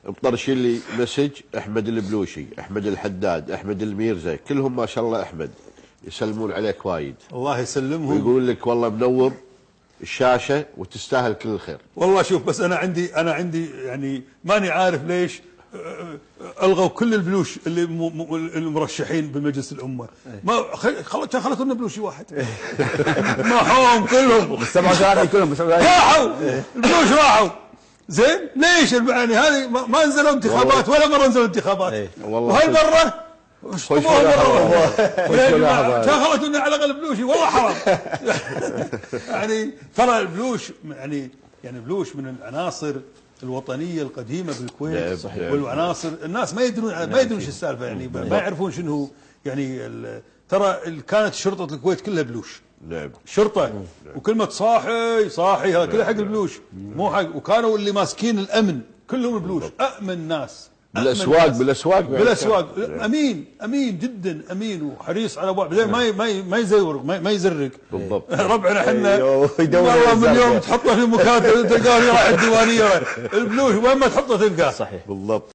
مطرشين لي مسج احمد البلوشي، احمد الحداد، احمد الميرزا، كلهم ما شاء الله احمد، يسلمون عليك وايد. الله يسلمهم. ويقول لك والله منور الشاشه وتستاهل كل الخير. والله شوف، بس انا عندي يعني ماني عارف ليش الغوا كل البلوش اللي المرشحين بمجلس الامه. ما خلتوا لنا بلوشي واحد. محوهم كلهم 37 كلهم راحوا البلوش راحوا. زين ليش يعني هذه ما نزلوا انتخابات ولا مره نزلوا انتخابات. وهالمره اشطبوها مره خلتوا لنا على الاقل بلوشي والله حرام. يعني ترى البلوش يعني بلوش من العناصر الوطنيه القديمه بالكويت. والعناصر الناس ما يدرون ايش السالفه، يعني ما يعرفون شنو يعني. ترى كانت شرطه الكويت كلها بلوش. نعم. شرطه وكلمه صاحي هذا كله حق البلوش مو حق. وكانوا اللي ماسكين الامن كلهم بلوش، امن ناس بالاسواق امين جدا، امين وحريص على زي ما يزورق ما يزرق. بالضبط. ربعنا احنا والله من يوم تحطه في مكاتب تلقاه رايح الديوانيه. البلوش وين ما تحطه تلقاه. صحيح بالضبط.